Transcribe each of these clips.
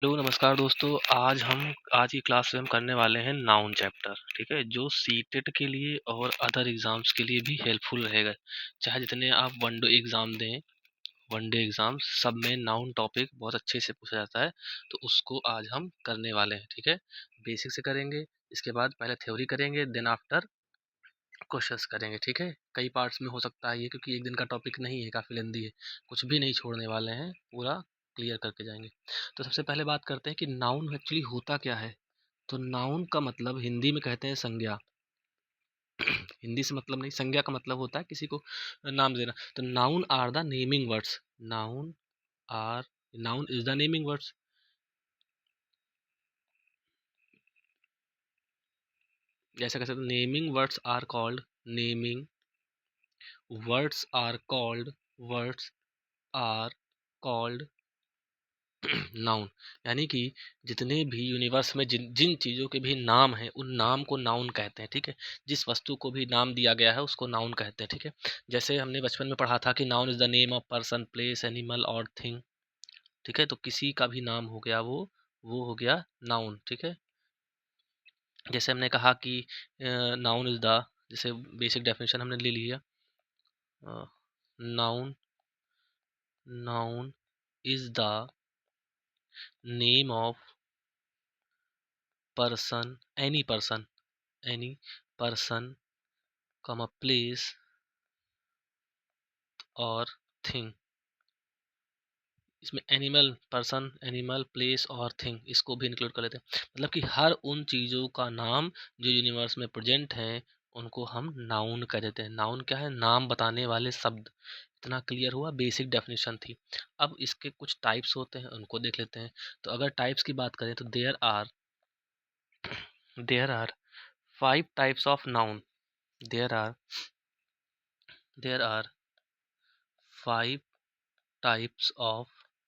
Hello नमस्कार दोस्तों। आज की क्लास में हम करने वाले हैं नाउन चैप्टर। ठीक है, जो सीटेट के लिए और अदर एग्जाम्स के लिए भी हेल्पफुल रहेगा। चाहे जितने आप वनडे एग्जाम दें, वनडे एग्जाम सब में नाउन टॉपिक बहुत अच्छे से पूछा जाता है। तो उसको आज हम करने वाले हैं। ठीक है, बेसिक से करेंगे, इसके बाद पहले थ्योरी करेंगे, देन आफ्टर क्वेश्चंस करेंगे। ठीक है, कई पार्ट्स में हो सकता है ये, क्योंकि एक दिन का टॉपिक नहीं है, काफ़ी लेंदी है। कुछ भी नहीं छोड़ने वाले हैं, पूरा क्लियर करके जाएंगे। तो सबसे पहले बात करते हैं कि नाउन एक्चुअली होता क्या है। तो नाउन का मतलब हिंदी में कहते हैं संज्ञा। हिंदी से मतलब नहीं, संज्ञा का मतलब होता है किसी को नाम देना। तो noun are the naming words. Noun are noun is the naming words. जैसे कह सकते naming words are called, naming words are called, words are called noun. यानी कि जितने भी यूनिवर्स में जिन जिन चीज़ों के भी नाम हैं, उन नाम को नाउन कहते हैं। ठीक है, जिस वस्तु को भी नाम दिया गया है उसको नाउन कहते हैं। ठीक है, जैसे हमने बचपन में पढ़ा था कि noun is the name of person, place, animal और थिंग। ठीक है, तो किसी का भी नाम हो गया वो हो गया नाउन। ठीक है, जैसे हमने कहा कि नाउन इज द, जैसे बेसिक डेफिनेशन हमने ले लिया, noun noun is the name of person, any person, comma place और थिंग। इसमें एनिमल, पर्सन, एनिमल, प्लेस और थिंग, इसको भी इंक्लूड कर लेते हैं। मतलब कि हर उन चीज़ों का नाम जो यूनिवर्स में प्रेजेंट हैं, उनको हम नाउन कह देते हैं। नाउन क्या है? नाम बताने वाले शब्द। इतना क्लियर हुआ, बेसिक डेफिनेशन थी। अब इसके कुछ टाइप्स होते हैं, उनको देख लेते हैं। तो अगर टाइप्स की बात करें तो there are 5 types of noun. There are there are 5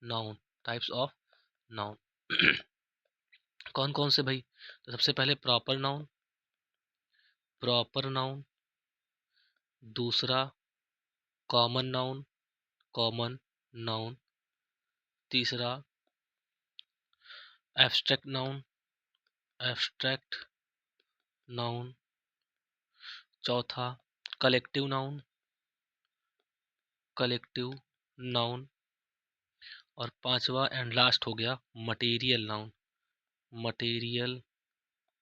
noun types of noun. कौन कौन से भाई? तो सबसे पहले प्रॉपर नाउन, दूसरा कॉमन नाउन, तीसरा एब्स्ट्रैक्ट नाउन, चौथा कलेक्टिव नाउन और पांचवा एंड लास्ट हो गया मटेरियल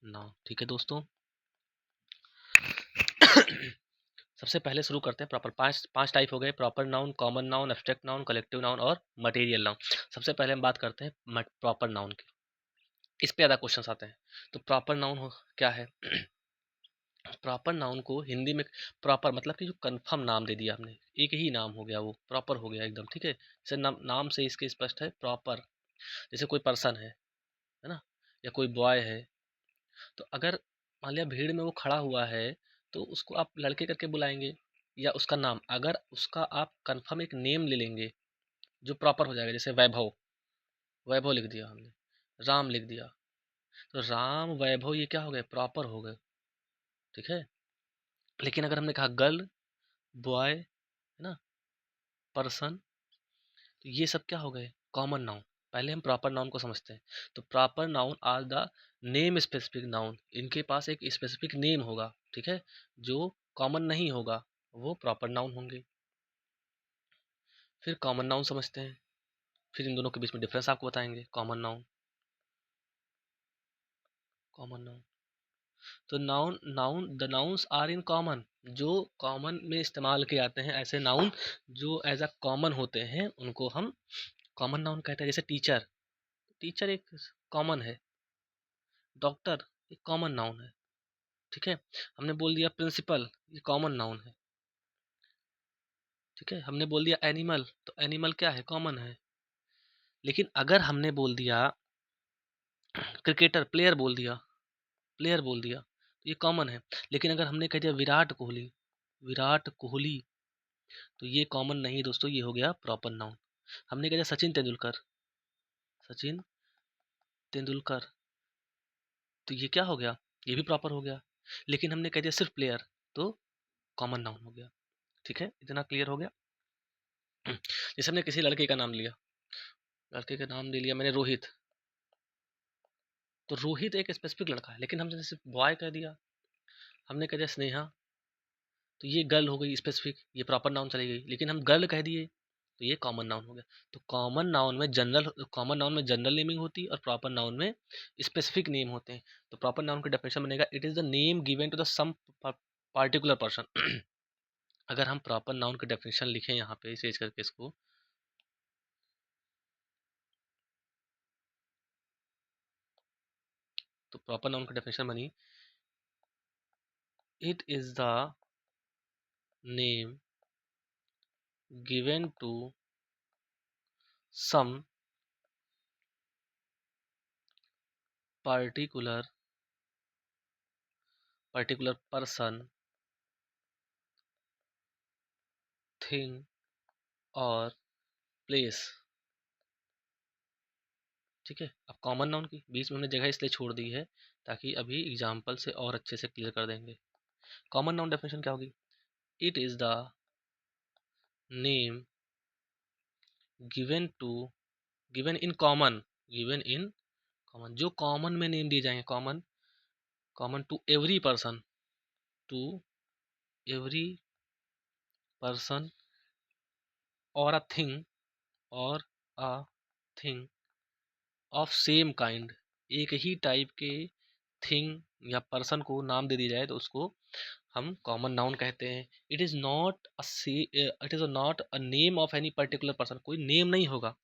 नाउन। ठीक है दोस्तों, सबसे पहले शुरू करते हैं प्रॉपर। पांच पांच टाइप हो गए: proper noun, common noun, abstract noun, collective noun और मटेरियल नाउन। सबसे पहले हम बात करते हैं प्रॉपर नाउन की। इस पे ज़्यादा क्वेश्चंस आते हैं। तो प्रॉपर नाउन हो क्या है? प्रॉपर नाउन को हिंदी में प्रॉपर मतलब कि जो कंफर्म नाम दे दिया आपने, एक ही नाम हो गया, वो प्रॉपर हो गया एकदम। ठीक है, जैसे नाम से इसके स्पष्ट है प्रॉपर। जैसे कोई पर्सन है ना, या कोई बॉय है, तो अगर मान लिया भीड़ में वो खड़ा हुआ है, तो उसको आप लड़के करके बुलाएंगे, या उसका नाम, अगर उसका आप कंफर्म एक नेम ले लेंगे जो प्रॉपर हो जाएगा। जैसे वैभव, वैभव लिख दिया हमने, राम लिख दिया, तो राम वैभव ये क्या हो गए? प्रॉपर हो गए। ठीक है, लेकिन अगर हमने कहा गर्ल, बॉय, है ना, पर्सन, तो ये सब क्या हो गए? Common noun. पहले हम प्रॉपर नाउन को समझते हैं। तो proper noun are the name specific noun. इनके पास एक स्पेसिफिक नेम होगा। ठीक है, जो कॉमन नहीं होगा, वो प्रॉपर नाउन होंगे। फिर कॉमन नाउन समझते हैं, फिर इन दोनों के बीच में डिफरेंस आपको बताएंगे। कॉमन नाउन तो the nouns are in common. जो कॉमन में इस्तेमाल किए जाते हैं, ऐसे नाउन जो एज अ कॉमन होते हैं, उनको हम कॉमन नाउन कहते हैं। जैसे टीचर, टीचर एक कॉमन है। डॉक्टर एक कॉमन नाउन है। ठीक है, हमने बोल दिया प्रिंसिपल, ये कॉमन नाउन है। ठीक है, हमने बोल दिया एनिमल, तो एनिमल क्या है? कॉमन है। लेकिन अगर हमने बोल दिया क्रिकेटर, प्लेयर बोल दिया, तो ये कॉमन है। लेकिन अगर हमने कह दिया विराट कोहली, तो ये कॉमन नहीं दोस्तों, ये हो गया प्रॉपर नाउन। हमने कह दिया सचिन तेंदुलकर, तो ये क्या हो गया? ये भी प्रॉपर हो गया। लेकिन हमने कह दिया सिर्फ प्लेयर, तो कॉमन नाउन हो गया। ठीक है, इतना क्लियर हो गया। जैसे हमने किसी लड़के का नाम लिया, लड़के का नाम ले लिया मैंने रोहित, तो रोहित एक स्पेसिफिक लड़का है, लेकिन हमने जैसे बॉय कह दिया, हमने कह दिया स्नेहा, तो ये गर्ल हो गई स्पेसिफिक, ये प्रॉपर नाउन चली गई। लेकिन हम गर्ल कह दिए तो ये कॉमन नाउन हो गया। तो कॉमन नाउन में जनरल नेमिंग होती है और प्रॉपर नाउन में स्पेसिफिक नेम होते हैं। तो प्रॉपर नाउन का डेफिनेशन बनेगा, it is the name given to the some particular person. अगर हम प्रॉपर नाउन का डेफिनेशन लिखें यहाँ पे सेज करके इसको, तो प्रॉपर नाउन का डेफिनेशन बनी, it is the name given to some particular person, thing और प्लेस। ठीक है, अब कॉमन नाउन की बीच में हमने जगह इसलिए छोड़ दी है ताकि अभी एग्जाम्पल से और अच्छे से क्लियर कर देंगे। कॉमन नाउन डेफिनेशन क्या होगी, it is the name given to given in common, जो कॉमन में नेम दिए जाएंगे, common to every person, to every person और a thing of same kind, एक ही टाइप के थिंग या पर्सन को नाम दे दिया जाए तो उसको हम कॉमन नाउन कहते हैं। It is not a name of any particular person, कोई नेम नहीं होगा।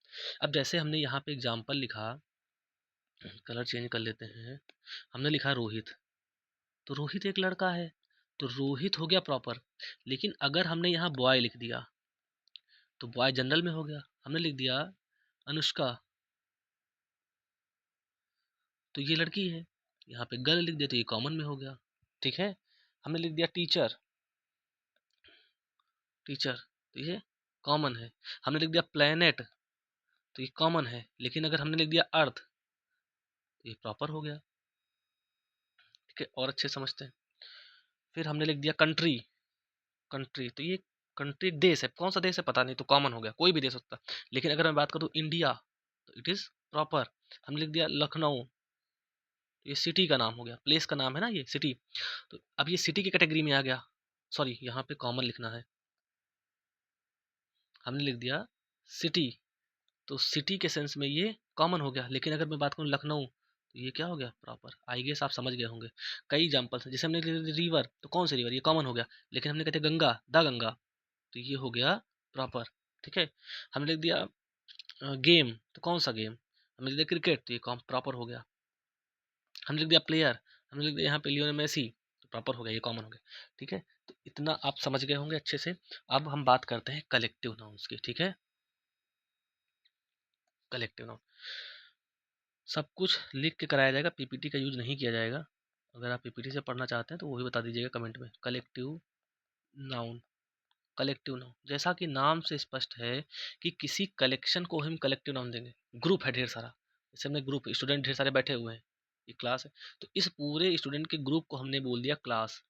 अब जैसे हमने यहाँ पे एग्जांपल लिखा, कलर चेंज कर लेते हैं, हमने लिखा रोहित, तो रोहित एक लड़का है, तो रोहित हो गया प्रॉपर। लेकिन अगर हमने यहाँ बॉय लिख दिया तो बॉय जनरल में हो गया। हमने लिख दिया अनुष्का, तो ये लड़की है। यहाँ पे गर्ल लिख दिया तो ये कॉमन में हो गया। ठीक है, हमने लिख दिया टीचर तो ये कॉमन है। हमने लिख दिया प्लेनेट तो ये कॉमन है। लेकिन अगर हमने लिख दिया अर्थ तो ये प्रॉपर हो गया। ठीक है, और अच्छे समझते हैं। फिर हमने लिख दिया कंट्री तो ये कंट्री देश है, कौन सा देश है पता नहीं, तो कॉमन हो गया, कोई भी देश सकता। लेकिन अगर मैं बात करूँ इंडिया तो इट इज प्रॉपर। हमने लिख दिया लखनऊ तो ये सिटी का नाम हो गया, प्लेस का नाम है ना ये सिटी। तो अब ये सिटी की कैटेगरी में आ गया। सॉरी, यहाँ पे कॉमन लिखना है, हमने लिख दिया सिटी, तो सिटी के सेंस में ये कॉमन हो गया। लेकिन अगर मैं बात करूँ लखनऊ तो ये क्या हो गया प्रॉपर। आई गेस आप समझ गए होंगे। कई एग्जाम्पल्स हैं, जैसे हमने रिवर, तो कौन सी रिवर, ये कॉमन हो गया। लेकिन हमने कहते गंगा, द गंगा, तो ये हो गया प्रॉपर। ठीक है, हमने लिख दिया गेम, तो कौन सा गेम, हमने लिख दिया क्रिकेट, तो ये प्रॉपर हो गया। हमने लिख दिया प्लेयर, हमने लिख दिया यहाँ पे लियोनेल मेसी, तो प्रॉपर हो गया, ये कॉमन हो गया। ठीक है, तो इतना आप समझ गए होंगे अच्छे से। अब हम बात करते हैं कलेक्टिव नाउन्स की। ठीक है, कलेक्टिव नाउन सब कुछ लिख के कराया जाएगा, पीपीटी का यूज नहीं किया जाएगा। अगर आप पीपीटी से पढ़ना चाहते हैं तो वो भी बता दीजिएगा कमेंट में। नाउन कलेक्टिव नाउन जैसा कि नाम से स्पष्ट है कि किसी कलेक्शन को हम कलेक्टिव नाउन देंगे। ग्रुप है ढेर सारा, जैसे हमने ग्रुप, स्टूडेंट ढेर सारे बैठे हुए हैं, ये क्लास है, तो इस पूरे स्टूडेंट के ग्रुप को हमने बोल दिया क्लास।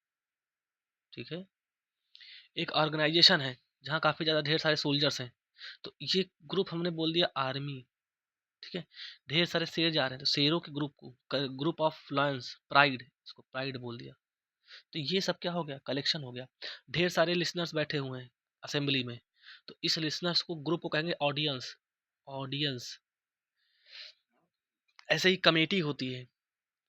ठीक है, एक ऑर्गेनाइजेशन है जहाँ काफ़ी ज़्यादा ढेर सारे सोल्जर्स हैं, तो ये ग्रुप हमने बोल दिया आर्मी। ठीक है, ढेर सारे शेर जा रहे हैं तो शेरों के ग्रुप को ग्रुप ऑफ लायंस, प्राइड, इसको प्राइड बोल दिया। तो ये सब क्या हो गया, कलेक्शन हो गया। ढेर सारे लिसनर्स बैठे हुए हैं असेंबली में, तो इस लिसनर्स को ग्रुप को कहेंगे ऑडियंस। ऑडियंस ऐसे ही कमेटी होती है,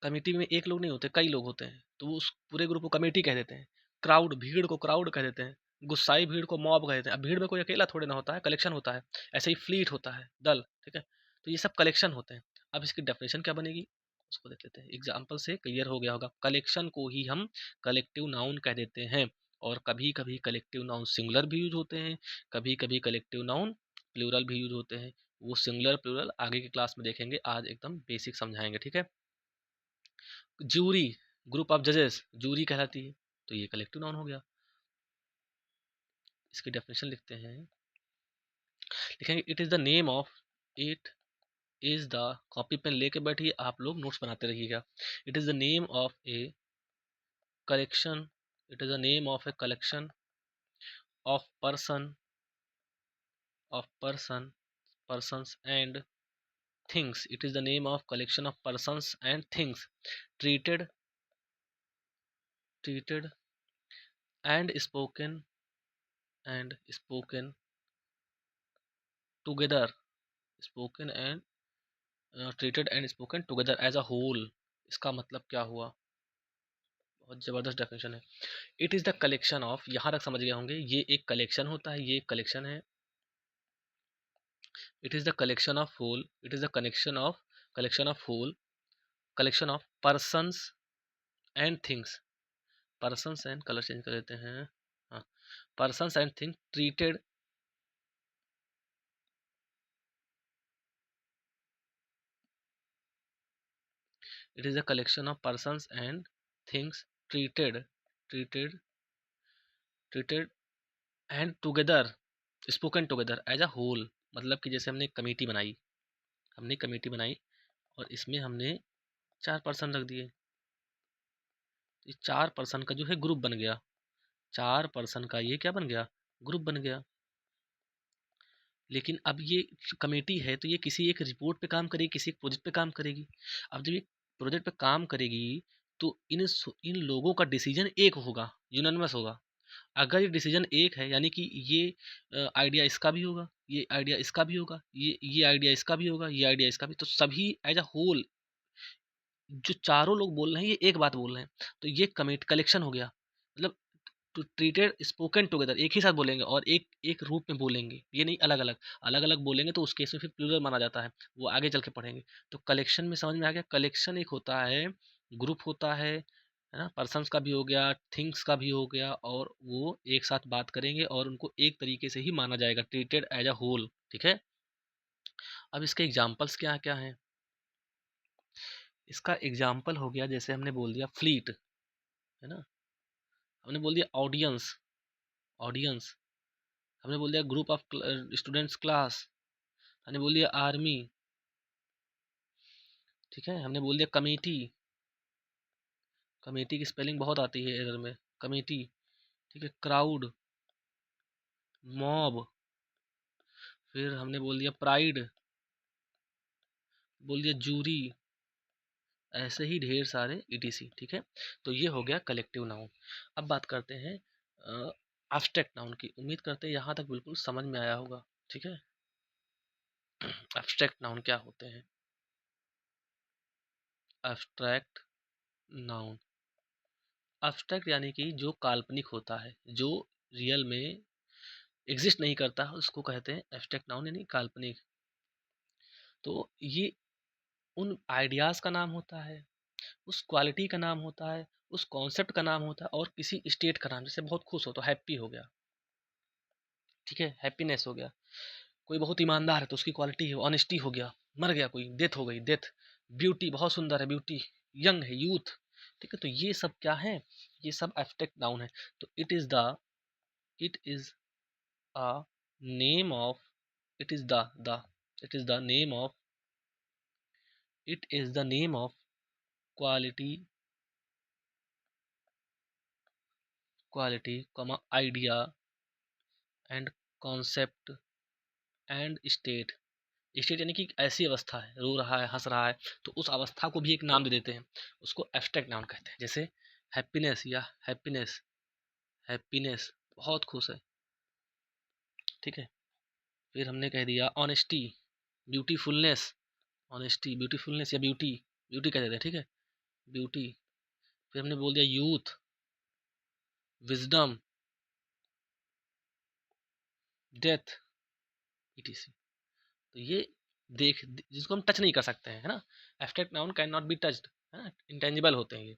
कमेटी में एक लोग नहीं होते, कई लोग होते हैं, तो वो उस पूरे ग्रुप को कमेटी कह देते हैं। क्राउड, भीड़ को क्राउड कह देते हैं। गुस्साई भीड़ को मॉब कह देते हैं। अब भीड़ में कोई अकेला थोड़े ना होता है, कलेक्शन होता है। ऐसे ही फ्लीट होता है, दल। ठीक है, तो ये सब कलेक्शन होते हैं। अब इसकी डेफिनेशन क्या बनेगी उसको देख लेते हैं, एग्जाम्पल से क्लियर हो गया होगा। कलेक्शन को ही हम कलेक्टिव नाउन कह देते हैं। और कभी कभी कलेक्टिव नाउन सिंगुलर भी यूज होते हैं, कभी कभी कलेक्टिव नाउन प्लूरल भी यूज होते हैं। वो सिंगुलर प्लूरल आगे की क्लास में देखेंगे, आज एकदम बेसिक समझाएंगे। ठीक है, जूरी, ग्रुप ऑफ जजेस, जूरी कहलाती है, तो ये कलेक्टिव नाउन हो गया। इसकी डेफिनेशन लिखते हैं, लिखेंगे it is the name of, it is the, copy pen लेके बैठिए, आप लोग नोट्स बनाते रहिएगा। It is the name of a collection, it is the name of a collection of person, of persons and things. It is the name of collection of persons and things treated treated and spoken together, spoken and treated and spoken together as a whole. इसका मतलब क्या हुआ? बहुत जबरदस्त definition है। It is the collection of, यहाँ तक समझ गए होंगे, ये एक कलेक्शन होता है, ये एक कलेक्शन है। It is the collection of whole, it is the collection of whole, collection of persons and things, persons and, colour change कर देते हैं, हाँ, persons and thing treated, it is the collection of persons and things treated treated treated and together, spoken together as a whole. मतलब कि जैसे हमने committee बनाई और इसमें हमने 4 पर्सन रख दिए, ये 4 पर्सन का जो है ग्रुप बन गया, 4 पर्सन का ये क्या बन गया? ग्रुप बन गया। लेकिन अब ये कमेटी है तो ये किसी एक रिपोर्ट पे काम करेगी, किसी एक प्रोजेक्ट पे काम करेगी। अब जब ये प्रोजेक्ट पे काम करेगी तो इन लोगों का डिसीजन एक होगा, यूनानिमस होगा। अगर ये डिसीजन एक है यानी कि ये आइडिया इसका भी होगा, ये आइडिया इसका भी होगा, ये आइडिया इसका भी होगा, ये आइडिया इसका भी, तो सभी एज अ होल जो चारों लोग बोल रहे हैं ये एक बात बोल रहे हैं, तो ये कमिट कलेक्शन हो गया। मतलब टू ट्रीटेड स्पोकन टुगेदर, एक ही साथ बोलेंगे और एक एक रूप में बोलेंगे, ये नहीं अलग अलग, अलग अलग बोलेंगे तो उस केस में फिर प्लूरल माना जाता है, वो आगे चल के पढ़ेंगे। तो कलेक्शन में समझ में आ गया, कलेक्शन एक होता है, ग्रुप होता है ना, पर्सन्स का भी हो गया, थिंग्स का भी हो गया, और वो एक साथ बात करेंगे और उनको एक तरीके से ही माना जाएगा, ट्रीटेड एज अ होल। ठीक है, अब इसके एग्जाम्पल्स क्या क्या हैं? इसका एग्जाम्पल हो गया, जैसे हमने बोल दिया फ्लीट, है ना, हमने बोल दिया ऑडियंस, ऑडियंस, हमने बोल दिया ग्रुप ऑफ स्टूडेंट्स क्लास, हमने बोल दिया आर्मी, ठीक है, हमने बोल दिया कमेटी, कमेटी की स्पेलिंग बहुत आती है एरर में, कमेटी, ठीक है, क्राउड, मॉब, फिर हमने बोल दिया प्राइड, बोल दिया जूरी, ऐसे ही ढेर सारे ईटीसी। ठीक है, तो ये हो गया कलेक्टिव नाउन। अब बात करते हैं एब्स्ट्रैक्ट नाउन की। उम्मीद करते हैं यहाँ तक बिल्कुल समझ में आया होगा। ठीक है, एब्स्ट्रैक्ट नाउन क्या होते हैं? एब्स्ट्रैक्ट नाउन, एब्स्ट्रैक्ट यानी कि जो काल्पनिक होता है, जो रियल में एग्जिस्ट नहीं करता, उसको कहते हैं एब्स्ट्रैक्ट नाउन, यानी काल्पनिक। तो ये उन आइडियाज़ का नाम होता है, उस क्वालिटी का नाम होता है, उस कॉन्सेप्ट का नाम होता है, और किसी स्टेट का नाम। जैसे बहुत खुश हो तो हैप्पी हो गया, ठीक है, हैप्पीनेस हो गया। कोई बहुत ईमानदार है तो उसकी क्वालिटी है ऑनेस्टी हो गया। मर गया कोई, डेथ हो गई, डेथ। ब्यूटी, बहुत सुंदर है, ब्यूटी। यंग है, यूथ। ठीक है, तो ये सब क्या है? ये सब एब्स्ट्रैक्ट नाउन है। तो it is a name of, it is the it is the name of, it is the name of quality, quality comma idea and concept and state. State यानी कि ऐसी अवस्था है, रो रहा है, हंस रहा है, तो उस अवस्था को भी एक नाम दे देते हैं, उसको एब्स्ट्रैक्ट नाउन कहते हैं। जैसे हैप्पीनेस, या हैप्पीनेस, हैप्पीनेस, बहुत खुश है। ठीक है, फिर हमने कह दिया ऑनेस्टी, ब्यूटीफुलनेस, ऑनेस्टी, ब्यूटीफुलनेस या ब्यूटी, ब्यूटी कह देते हैं। ठीक है, ब्यूटी। फिर हमने बोल दिया यूथ, विजडम, डेथ, ईटीसी। तो ये देख, जिसको हम टच नहीं कर सकते हैं, है ना, abstract noun can not be touched, है ना, इंटेंजिबल होते हैं ये।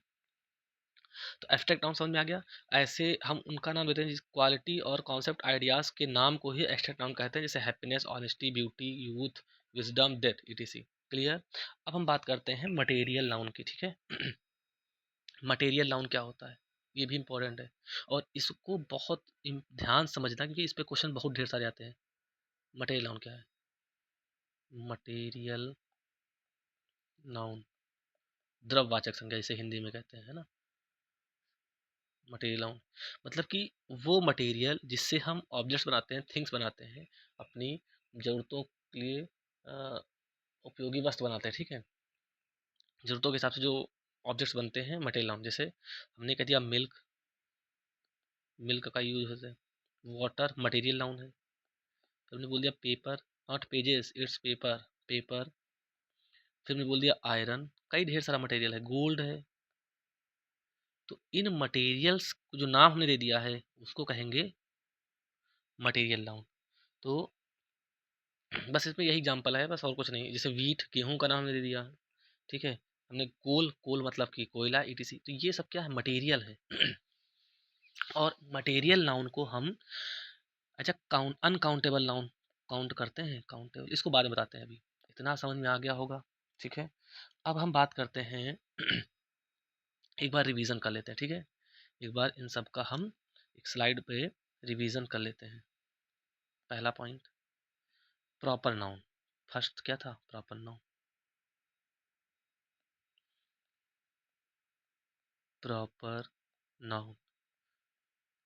तो एब्स्ट्रैक्ट नाउन समझ में आ गया। ऐसे हम उनका नाम देते हैं जिस क्वालिटी और कॉन्सेप्ट आइडियाज के नाम को ही एब्स्ट्रैक्ट नाउन कहते हैं, जैसे happiness, honesty, beauty, youth, wisdom, death, etc. Clear? अब हम बात करते हैं मटेरियल नाउन की। ठीक है, मटेरियल नाउन क्या होता है, ये भी इंपॉर्टेंट है, और इसको बहुत ध्यान समझना, क्योंकि इस पे क्वेश्चन बहुत ढेर सारे आते हैं। मटेरियल नाउन क्या है? मटेरियल नाउन, द्रववाचक संज्ञा जिसे हिंदी में कहते हैं, है ना, मटेरियल नाउन। मतलब कि वो मटेरियल जिससे हम ऑब्जेक्ट्स बनाते हैं, थिंग्स बनाते हैं, अपनी ज़रूरतों के लिए उपयोगी वस्तु बनाते हैं, ठीक है, जरूरतों के हिसाब से जो ऑब्जेक्ट्स बनते हैं मटेरियल नाउन। जैसे हमने कह दिया मिल्क, मिल्क का यूज होता है। वाटर मटेरियल नाउन है। तो हमने बोल दिया paper, not pages it's paper, paper. फिर हमने बोल दिया आयरन, कई ढेर सारा मटेरियल है, गोल्ड है। तो इन मटेरियल्स को जो नाम हमने दे दिया है उसको कहेंगे मटेरियल नाउन। तो बस इसमें यही एग्जांपल है, बस और कुछ नहीं। जैसे वीट, गेहूं का नाम हमने दे दिया, ठीक है। हमने कोल, कोल मतलब कि कोयला, ईटीसी। तो ये सब क्या है, मटेरियल है। और मटेरियल नाउन को हम अच्छा काउंट, अनकाउंटेबल नाउन काउंट करते हैं, काउंटेबल इसको बाद में बताते हैं। अभी इतना समझ में आ गया होगा, ठीक है। अब हम बात करते हैं एक बार रिवीजन कर लेते हैं, ठीक है। एक बार इन सब का हम एक स्लाइड पे रिवीजन कर लेते हैं। पहला पॉइंट, प्रॉपर नाउन। फर्स्ट क्या था, प्रॉपर नाउन। प्रॉपर नाउन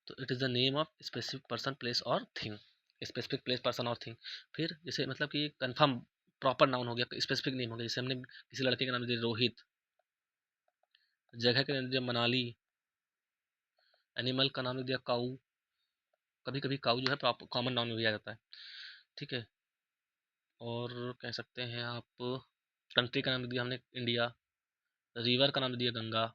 तो it is the name of specific person, place और थिंग। स्पेसिफिक प्लेस, पर्सन और थिंग। फिर जैसे मतलब कि कंफर्म प्रॉपर नाउन हो गया, स्पेसिफिक नेम हो गया। जैसे हमने किसी लड़के का नाम दिया रोहित, जगह का नाम दिया मनाली, एनिमल का नाम दिया काऊ। कभी कभी काऊ जो है प्रॉपर कॉमन नाउन में भी आ जाता है, ठीक है। और कह सकते हैं आप कंट्री का नाम दिया हमने इंडिया, रिवर का नाम दिया गंगा।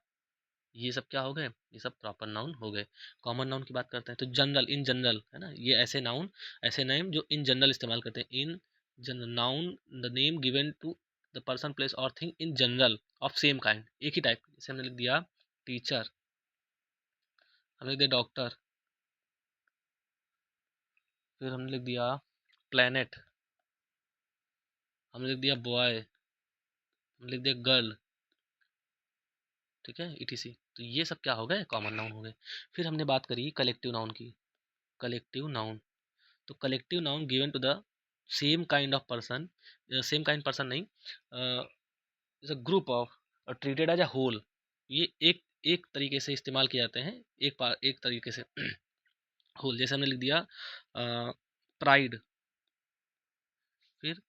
ये सब क्या हो गए, ये सब प्रॉपर नाउन हो गए। कॉमन नाउन की बात करते हैं तो जनरल, इन जनरल है ना, ये ऐसे नाउन, ऐसे नेम जो इन जनरल इस्तेमाल करते हैं। In general noun, the name given to the person, place और thing in general of same kind, एक ही टाइप। जैसे हमने लिख दिया टीचर, हमने लिख दिया डॉक्टर, फिर हमने लिख दिया प्लेनेट, हमने लिख दिया बॉय, हमने लिख दिया गर्ल, ठीक है, ईटीसी। तो ये सब क्या हो गए, कॉमन नाउन हो गए। फिर हमने बात करी कलेक्टिव नाउन की। कलेक्टिव नाउन तो collective noun given to the same kind of person, same kind person नहीं, is a group of treated as a whole. ये एक एक तरीके से इस्तेमाल किए जाते हैं, एक तरीके से होल। जैसे हमने लिख दिया प्राइड, फिर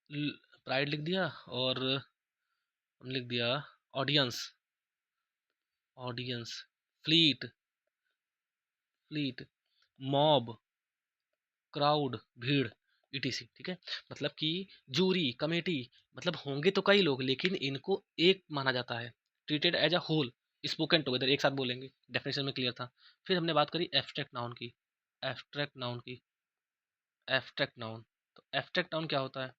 प्राइड लिख दिया, और हम लिख दिया audience, audience, fleet, fleet, mob, crowd, भीड़, ईटीसी, ठीक है। मतलब कि जूरी, कमेटी, मतलब होंगे तो कई लोग लेकिन इनको एक माना जाता है। Treated as a whole, spoken together, एक साथ बोलेंगे। डेफिनेशन में क्लियर था। फिर हमने बात करी एब्स्ट्रैक्ट नाउन की। एब्स्ट्रैक्ट नाउन की, एब्स्ट्रैक्ट नाउन तो एब्स्ट्रैक्ट नाउन क्या होता है,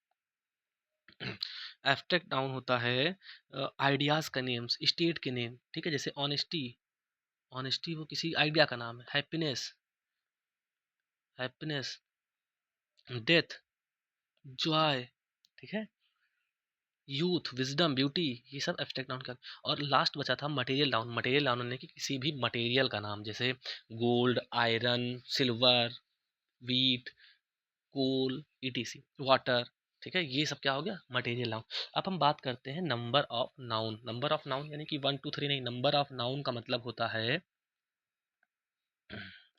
एब्स्ट्रैक्ट नाउन होता है आइडियाज का नेम्स, स्टेट के नेम, ठीक है। जैसे ऑनेस्टी, ऑनेस्टी वो किसी आइडिया का नाम है। हैप्पीनेस, हैप्पीनेस, डेथ, जॉय, ठीक है। यूथ, विजडम, ब्यूटी, ये सब एब्स्ट्रैक्ट नाउन का। और लास्ट बचा था मटेरियल नाउन। मटेरियल नाउन ने कि किसी भी मटेरियल का नाम, जैसे गोल्ड, आयरन, सिल्वर, वीट, कोल, ईटीसी, वाटर, ठीक है। ये सब क्या हो गया, मटेरियल नाउन। अब हम बात करते हैं number of noun. Number of noun यानी कि 1 2 3 नहीं, नंबर ऑफ नाउन का मतलब होता है,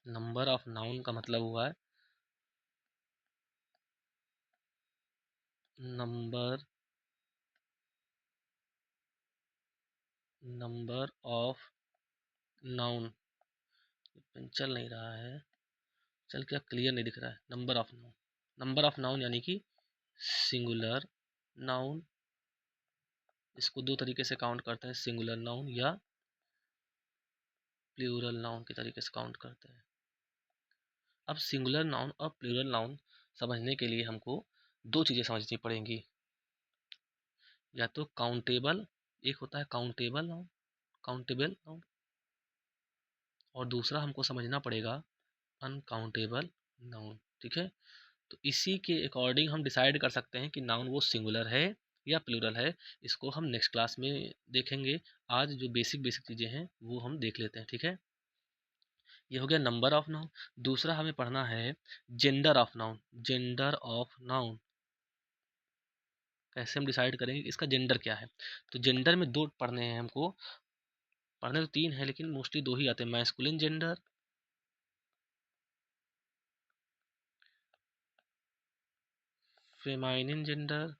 नंबर ऑफ नाउन का मतलब हुआ है number, number of noun. Pen चल नहीं रहा है, चल क्या क्लियर नहीं दिख रहा है। Number of noun, number of noun यानी कि सिंगुलर नाउन। इसको दो तरीके से काउंट करते हैं, सिंगुलर नाउन या प्लूरल नाउन के तरीके से काउंट करते हैं। अब सिंगुलर नाउन और प्लूरल नाउन समझने के लिए हमको दो चीज़ें समझनी पड़ेंगी। या तो काउंटेबल, एक होता है काउंटेबल नाउन, काउंटेबल नाउन, और दूसरा हमको समझना पड़ेगा अनकाउंटेबल नाउन, ठीक है। तो इसी के अकॉर्डिंग हम डिसाइड कर सकते हैं कि नाउन वो सिंगुलर है या प्लूरल है। इसको हम नेक्स्ट क्लास में देखेंगे। आज जो बेसिक बेसिक चीज़ें हैं वो हम देख लेते हैं, ठीक है। ये हो गया नंबर ऑफ नाउन। दूसरा हमें पढ़ना है gender of noun. Gender of noun कैसे हम डिसाइड करेंगे इसका जेंडर क्या है। तो जेंडर में दो पढ़ने हैं हमको, पढ़ने तो तीन है लेकिन मोस्टली दो ही आते हैं। मैस्कुलिन जेंडर, फेमाइनिन जेंडर,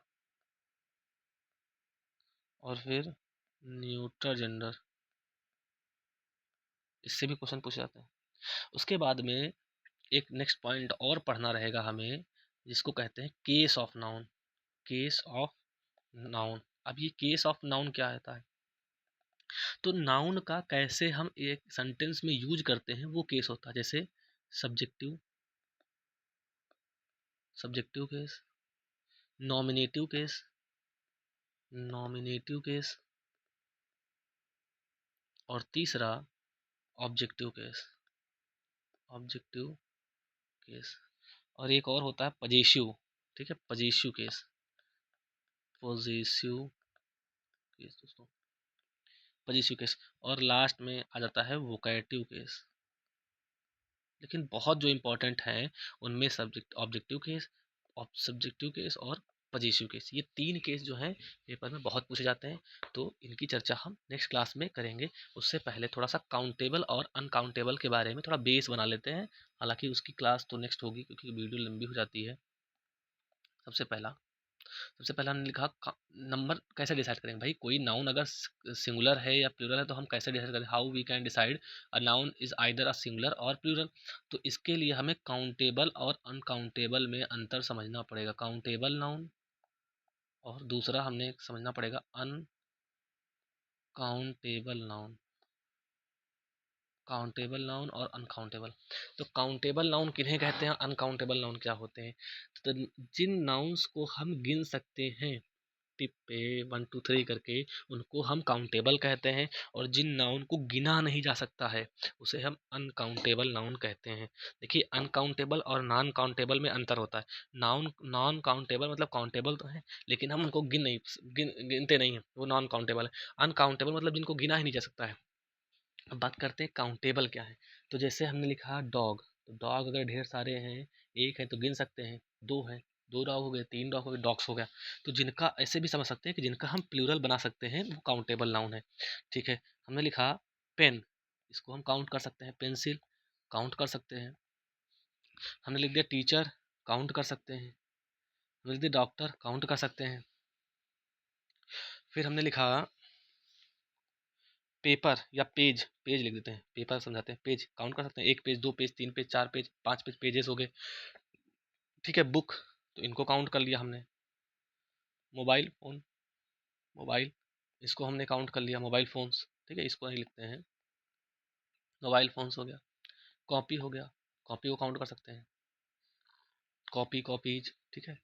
और फिर न्यूट्रल जेंडर, इससे भी क्वेश्चन पूछे जाते हैं। उसके बाद में एक नेक्स्ट पॉइंट और पढ़ना रहेगा हमें, जिसको कहते हैं case of noun. Case of noun. अब ये केस ऑफ नाउन क्या होता है? तो नाउन का कैसे हम एक सेंटेंस में यूज करते हैं वो केस होता है। जैसे subjective, subjective case, nominative case, nominative case, और तीसरा ऑब्जेक्टिव केस, ऑब्जेक्टिव केस। और एक और होता है पजेसिव, ठीक है, पजेसिव केस, पजेसिव केस दोस्तों, पजेसिव केस। और लास्ट में आ जाता है वोकेटिव केस। लेकिन बहुत जो इंपॉर्टेंट हैं उनमें subject objective case, subjective case और पजेसिव केस, ये तीन केस जो हैं पेपर में बहुत पूछे जाते हैं। तो इनकी चर्चा हम नेक्स्ट क्लास में करेंगे। उससे पहले थोड़ा सा काउंटेबल और अनकाउंटेबल के बारे में थोड़ा बेस बना लेते हैं। हालांकि उसकी क्लास तो नेक्स्ट होगी क्योंकि वीडियो लंबी हो जाती है। सबसे पहला, सबसे पहला हमने लिखा नंबर कैसे डिसाइड करेंगे। भाई कोई नाउन अगर सिंगुलर है या प्लूरल है तो हम कैसे डिसाइड करें? How we can decide a noun is either a singular or plural? तो इसके लिए हमें काउंटेबल और अनकाउंटेबल में अंतर समझना पड़ेगा। काउंटेबल नाउन और दूसरा हमने समझना पड़ेगा अनकाउंटेबल नाउन। काउंटेबल नाउन और अनकाउंटेबल। तो काउंटेबल नाउन किन्हें कहते हैं, अनकाउंटेबल नाउन क्या होते हैं? तो जिन नाउन्स को हम गिन सकते हैं टिप पे 1 2 3 करके, उनको हम काउंटेबल कहते हैं। और जिन नाउन को गिना नहीं जा सकता है उसे हम अनकाउंटेबल नाउन कहते हैं। देखिए अनकाउंटेबल और नॉन काउंटेबल में अंतर होता है। नाउन नॉन काउंटेबल मतलब काउंटेबल तो है लेकिन हम उनको गिनते नहीं हैं, वो नॉन काउंटेबल है। अनकाउंटेबल मतलब जिनको गिना ही नहीं जा सकता है। अब बात करते हैं काउंटेबल क्या है। तो जैसे हमने लिखा डॉग, तो डॉग अगर ढेर सारे हैं, एक है तो गिन सकते हैं, दो है, दो डॉग हो गए, तीन डॉग हो गए, डॉग्स हो गया। तो जिनका ऐसे भी समझ सकते हैं कि जिनका हम प्लूरल बना सकते हैं वो काउंटेबल नाउन है। ठीक है, हमने लिखा पेन, इसको हम काउंट कर सकते हैं, पेंसिल काउंट कर सकते हैं। हमने लिख दिया टीचर, काउंट कर सकते हैं। हमने लिख दिया डॉक्टर, काउंट कर सकते हैं। फिर हमने लिखा पेपर या पेज, पेज लिख देते हैं, पेपर समझाते हैं, पेज काउंट कर सकते हैं, एक पेज, दो पेज, तीन पेज, चार पेज, पांच पेज, पेजेस हो गए। ठीक है, बुक, तो इनको काउंट कर लिया हमने। मोबाइल फोन, मोबाइल, इसको हमने काउंट कर लिया, मोबाइल फोन्स। ठीक है, इसको ही लिखते हैं, मोबाइल फोन्स हो गया। कॉपी हो गया, कॉपी को काउंट कर सकते हैं, कॉपी, कॉपीज। ठीक है,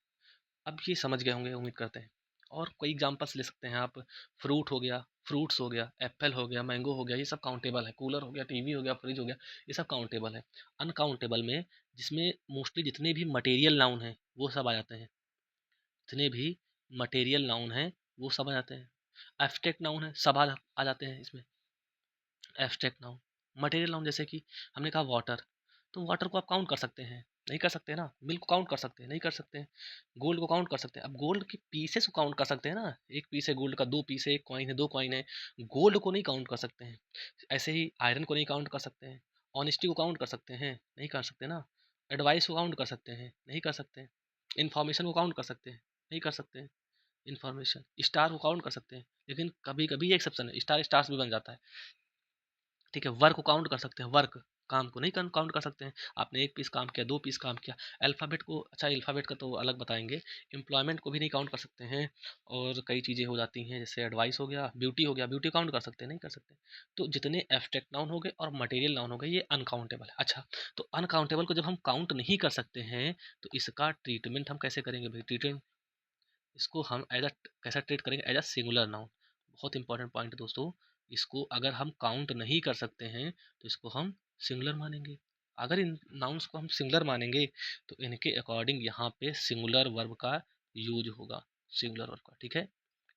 अब ये समझ गए होंगे उम्मीद करते हैं। और कोई एग्जांपल्स ले सकते हैं आप, फ्रूट हो गया, फ्रूट्स हो गया, एप्पल हो गया, मैंगो हो गया, ये सब काउंटेबल है। कूलर हो गया, टीवी हो गया, फ्रिज हो गया, ये सब काउंटेबल है। अनकाउंटेबल में जिसमें मोस्टली जितने भी मटेरियल नाउन हैं वो सब आ जाते हैं, जितने भी मटेरियल नाउन हैं वो सब आ जाते हैं। एब्स्ट्रैक्ट नाउन है, सब आ जाते हैं इसमें। एब्स्ट्रैक्ट नाउन, मटेरियल नाउन जैसे कि हमने कहा वाटर, तो वाटर को आप काउंट कर सकते हैं, नहीं कर सकते ना। मिल्क को काउंट कर सकते हैं, नहीं कर सकते हैं। गोल्ड को काउंट कर सकते हैं, अब गोल्ड के पीसेस को काउंट कर सकते हैं ना, एक पीस है गोल्ड का, दो पीस है, एक कॉइन है, दो कॉइन है। गोल्ड को नहीं काउंट कर सकते हैं। ऐसे ही आयरन को नहीं काउंट कर सकते हैं। ऑनेस्टी को काउंट कर सकते हैं, नहीं कर सकते ना। एडवाइस को काउंट कर सकते हैं, नहीं कर सकते। इन्फॉर्मेशन को काउंट कर सकते हैं, नहीं कर सकते। इन्फॉर्मेशन, स्टार को काउंट कर सकते हैं, लेकिन कभी कभी एक्सेप्शन है, स्टार स्टार्स भी बन जाता है। ठीक है, वर्क को काउंट कर सकते हैं, वर्क, काम को नहीं काउंट कर सकते हैं। आपने एक पीस काम किया, दो पीस काम किया। अल्फ़ाबेट को, अच्छा अल्फ़ाबेट का तो अलग बताएंगे। एम्प्लॉयमेंट को भी नहीं काउंट कर सकते हैं। और कई चीज़ें हो जाती हैं, जैसे एडवाइस हो गया, ब्यूटी हो गया, ब्यूटी काउंट कर सकते हैं, नहीं कर सकते। तो जितने एब्स्ट्रैक्ट नाउन हो गए और मटेरियल नाउन हो गए ये अनकाउंटेबल है। अच्छा, तो अनकाउंटेबल को जब हम काउंट नहीं कर सकते हैं तो इसका ट्रीटमेंट हम कैसे करेंगे भाई? ट्रीटमेंट, इसको हम एज अ कैसा ट्रीट करेंगे? As a singular noun. बहुत इंपॉर्टेंट पॉइंट है दोस्तों। इसको अगर हम काउंट नहीं कर सकते हैं तो इसको हम सिंगुलर मानेंगे। अगर इन नाउन्स को हम सिंगुलर मानेंगे तो इनके अकॉर्डिंग यहाँ पे सिंगुलर वर्ब का यूज होगा, सिंगुलर वर्ब का। ठीक है,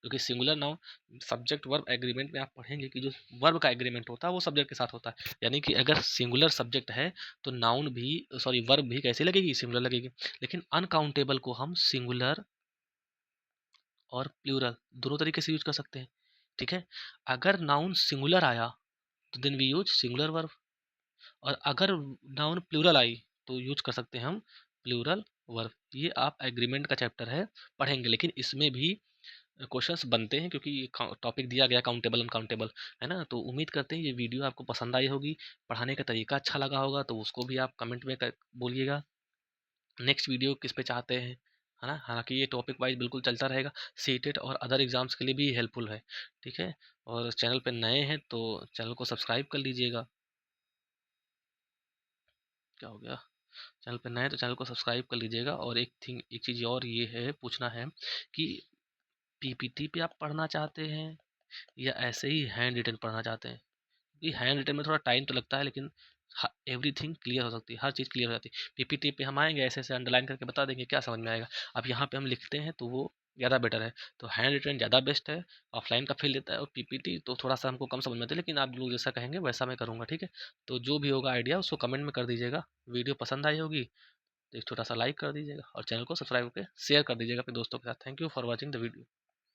क्योंकि singular noun subject verb agreement में आप पढ़ेंगे कि जो वर्ब का एग्रीमेंट होता है वो सब्जेक्ट के साथ होता है। यानी कि अगर सिंगुलर सब्जेक्ट है तो नाउन भी, सॉरी वर्ब भी कैसे लगेगी? सिंगुलर लगेगी। लेकिन अनकाउंटेबल को हम सिंगुलर और प्लूरल दोनों तरीके से यूज कर सकते हैं। ठीक है, अगर नाउन सिंगुलर आया तो then we use singular verb, और अगर नाउन प्लूरल आई तो यूज कर सकते हैं हम प्लूरल वर्ब। ये आप एग्रीमेंट का चैप्टर है, पढ़ेंगे। लेकिन इसमें भी क्वेश्चंस बनते हैं क्योंकि टॉपिक दिया गया काउंटेबल अनकाउंटेबल, है ना? तो उम्मीद करते हैं ये वीडियो आपको पसंद आई होगी, पढ़ाने का तरीका अच्छा लगा होगा, तो उसको भी आप कमेंट में बोलिएगा। नेक्स्ट वीडियो किस पे चाहते हैं, है ना? हालांकि ये टॉपिक वाइज बिल्कुल चलता रहेगा, सीटेट और अदर एग्जाम्स के लिए भी हेल्पफुल है। ठीक है, और चैनल पे नए हैं तो चैनल को सब्सक्राइब कर लीजिएगा। क्या हो गया? चैनल पे नए हैं तो चैनल को सब्सक्राइब कर लीजिएगा। और एक चीज़ और ये है पूछना है कि पीपीटी पे आप पढ़ना चाहते हैं या ऐसे ही हैंड रिटन पढ़ना चाहते हैं? क्योंकि हैंड रिटन में थोड़ा टाइम तो लगता है, लेकिन एवरीथिंग क्लियर हो सकती है, हर चीज़ क्लियर हो जाती है। पीपीटी पे हम आएंगे ऐसे ऐसे अंडरलाइन करके बता देंगे, क्या समझ में आएगा। अब यहाँ पे हम लिखते हैं तो वो ज़्यादा बेटर है। तो हैंड रिटन ज़्यादा बेस्ट है, ऑफलाइन का फील देता है, और पीपीटी तो थोड़ा सा हमको कम समझ में आता है, लेकिन आप लोग जैसा कहेंगे वैसा मैं करूँगा। ठीक है, तो जो भी होगा आइडिया उसको कमेंट में कर दीजिएगा। वीडियो पसंद आई होगी तो एक छोटा सा लाइक कर दीजिएगा, और चैनल को सब्सक्राइब करके शेयर कर दीजिएगा अपने दोस्तों के साथ। Thank you for watching the video.